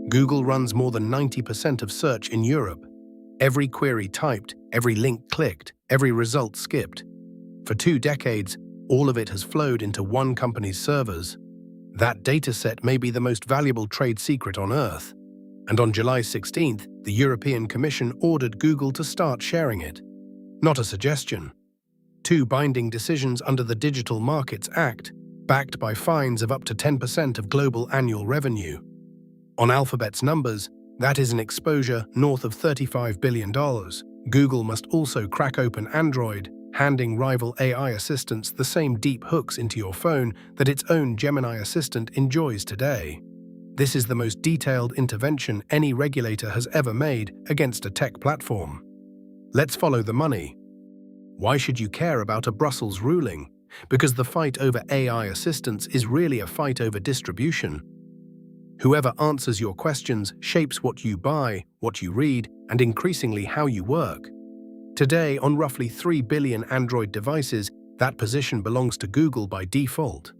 Google runs more than 90% of search in Europe. Every query typed, every link clicked, every result skipped. For 2 decades, all of it has flowed into one company's servers. That dataset may be the most valuable trade secret on Earth. And on July 16th, the European Commission ordered Google to start sharing it. Not a suggestion. 2 binding decisions under the Digital Markets Act, backed by fines of up to 10% of global annual revenue. On Alphabet's numbers, that is an exposure north of $35 billion. Google must also crack open Android, handing rival AI assistants the same deep hooks into your phone that its own Gemini assistant enjoys today. This is the most detailed intervention any regulator has ever made against a tech platform. Let's follow the money. Why should you care about a Brussels ruling? Because the fight over AI assistants is really a fight over distribution. Whoever answers your questions shapes what you buy, what you read, and increasingly how you work. Today, on roughly 3 billion Android devices, that position belongs to Google by default.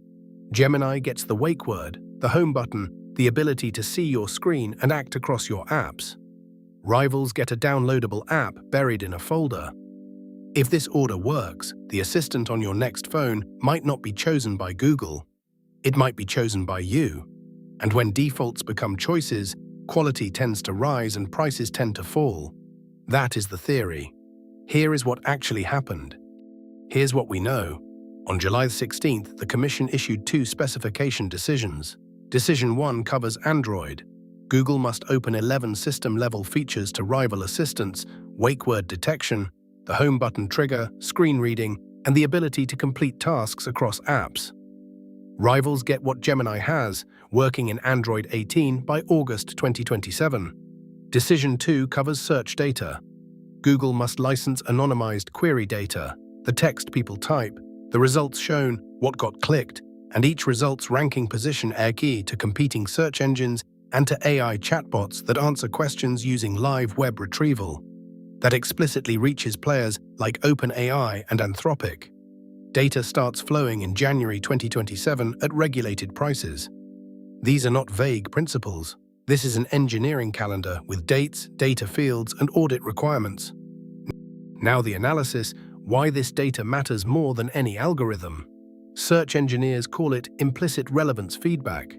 Gemini gets the wake word, the home button, the ability to see your screen and act across your apps. Rivals get a downloadable app buried in a folder. If this order works, the assistant on your next phone might not be chosen by Google. It might be chosen by you. And when defaults become choices, quality tends to rise and prices tend to fall. That is the theory. Here is what actually happened. Here's what we know. On July 16th, the Commission issued 2 specification decisions. Decision 1 covers Android. Google must open 11 system-level features to rival assistants: wake word detection, the home button trigger, screen reading, and the ability to complete tasks across apps. Rivals get what Gemini has, working in Android 18 by August 2027. Decision 2 covers search data. Google must license anonymized query data, the text people type, the results shown, what got clicked, and each result's ranking position key to competing search engines and to AI chatbots that answer questions using live web retrieval. That explicitly reaches players like OpenAI and Anthropic. Data starts flowing in January 2027 at regulated prices. These are not vague principles. This is an engineering calendar with dates, data fields, and audit requirements. Now the analysis, why this data matters more than any algorithm. Search engineers call it implicit relevance feedback.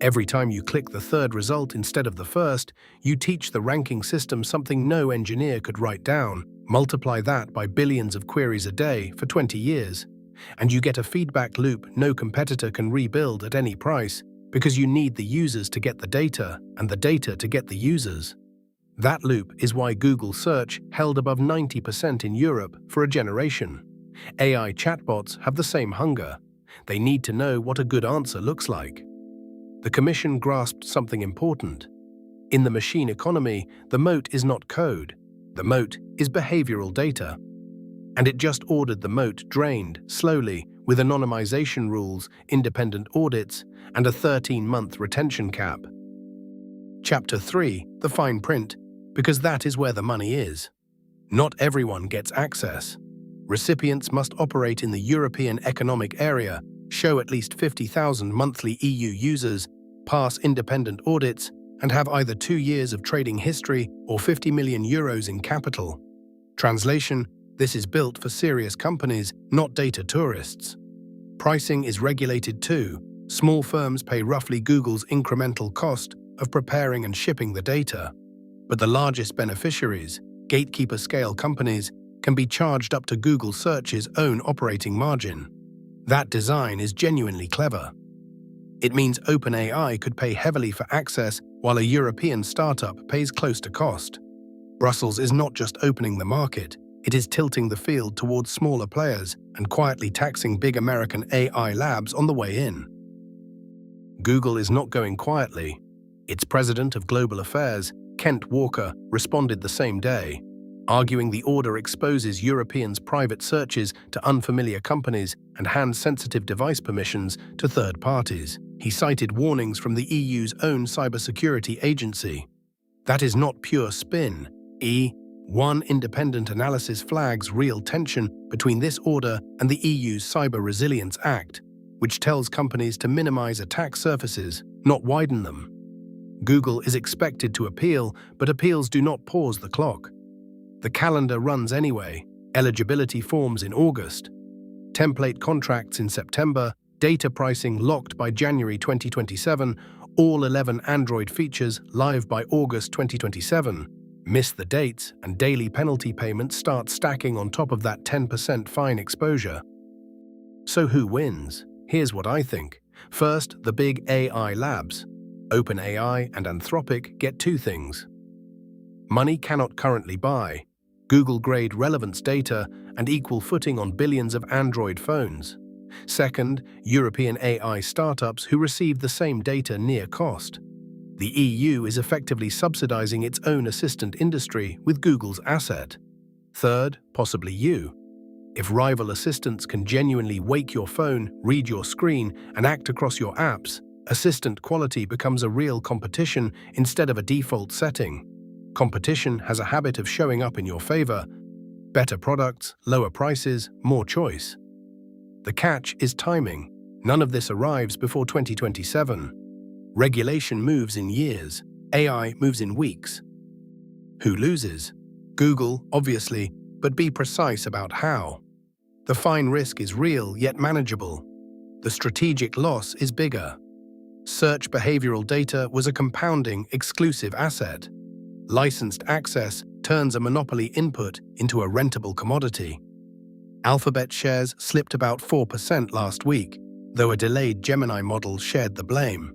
Every time you click the third result instead of the first, you teach the ranking system something no engineer could write down. Multiply that by billions of queries a day for 20 years, and you get a feedback loop no competitor can rebuild at any price, because you need the users to get the data and the data to get the users. That loop is why Google Search held above 90% in Europe for a generation. AI chatbots have the same hunger. They need to know what a good answer looks like. The Commission grasped something important. In the machine economy, the moat is not code. The moat is behavioral data. And it just ordered the moat drained, slowly, with anonymization rules, independent audits, and a 13-month retention cap. Chapter 3, the fine print, because that is where the money is. Not everyone gets access. Recipients must operate in the European Economic Area, show at least 50,000 monthly EU users, pass independent audits, and have either 2 years of trading history or 50 million euros in capital. Translation: this is built for serious companies, not data tourists. Pricing is regulated too. Small firms pay roughly Google's incremental cost of preparing and shipping the data. But the largest beneficiaries, gatekeeper-scale companies, can be charged up to Google Search's own operating margin. That design is genuinely clever. It means OpenAI could pay heavily for access while a European startup pays close to cost. Brussels is not just opening the market, it is tilting the field towards smaller players and quietly taxing big American AI labs on the way in. Google is not going quietly. Its president of global affairs, Kent Walker, responded the same day, arguing the order exposes Europeans' private searches to unfamiliar companies and hands sensitive device permissions to third parties. He cited warnings from the EU's own cybersecurity agency. That is not pure spin. One independent analysis flags real tension between this order and the EU's Cyber Resilience Act, which tells companies to minimize attack surfaces, not widen them. Google is expected to appeal, but appeals do not pause the clock. The calendar runs anyway. Eligibility forms in August. Template contracts in September. Data pricing locked by January 2027. All 11 Android features live by August 2027. Miss the dates, and daily penalty payments start stacking on top of that 10% fine exposure. So who wins? Here's what I think. First, the big AI labs. OpenAI and Anthropic get two things. Money cannot currently buy. Google-grade relevance data and equal footing on billions of Android phones. Second, European AI startups who receive the same data near cost. The EU is effectively subsidizing its own assistant industry with Google's asset. Third, possibly you. If rival assistants can genuinely wake your phone, read your screen, and act across your apps, assistant quality becomes a real competition instead of a default setting. Competition has a habit of showing up in your favor. Better products, lower prices, more choice. The catch is timing. None of this arrives before 2027. Regulation moves in years. AI moves in weeks. Who loses? Google, obviously, but be precise about how. The fine risk is real yet manageable. The strategic loss is bigger. Search behavioral data was a compounding, exclusive asset. Licensed access turns a monopoly input into a rentable commodity. Alphabet shares slipped about 4% last week, though a delayed Gemini model shared the blame.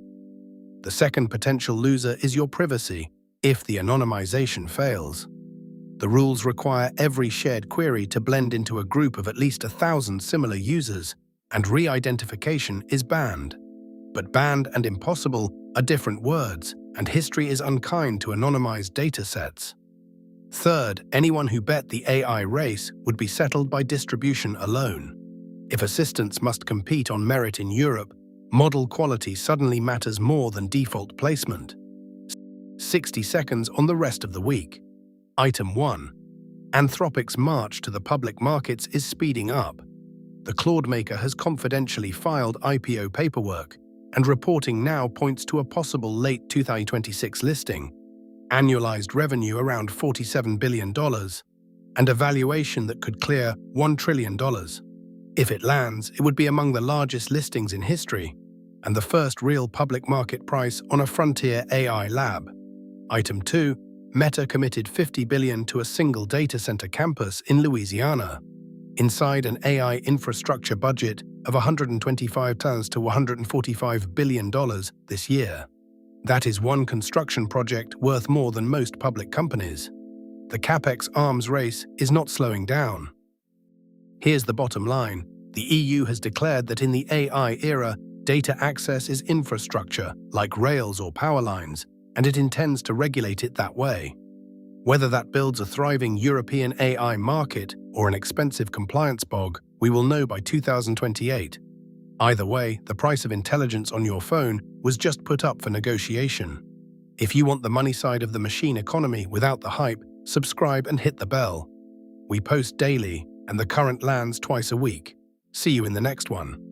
The second potential loser is your privacy, if the anonymization fails. The rules require every shared query to blend into a group of at least 1,000 similar users, and re-identification is banned. But banned and impossible are different words, and history is unkind to anonymized datasets. Third, anyone who bet the AI race would be settled by distribution alone. If assistants must compete on merit in Europe, model quality suddenly matters more than default placement. 60 seconds on the rest of the week. Item 1. Anthropic's march to the public markets is speeding up. The Claude maker has confidentially filed IPO paperwork, and reporting now points to a possible late 2026 listing. Annualized revenue around $47 billion, and a valuation that could clear $1 trillion. If it lands, it would be among the largest listings in history, and the first real public market price on a frontier AI lab. Item 2. Meta committed $50 billion to a single data center campus in Louisiana, inside an AI infrastructure budget of $125 to $145 billion this year. That is one construction project worth more than most public companies. The CapEx arms race is not slowing down. Here's the bottom line. The EU has declared that in the AI era, data access is infrastructure, like rails or power lines, and it intends to regulate it that way. Whether that builds a thriving European AI market or an expensive compliance bog, we will know by 2028. Either way, the price of intelligence on your phone was just put up for negotiation. If you want the money side of the machine economy without the hype, subscribe and hit the bell. We post daily, and the current lands twice a week. See you in the next one.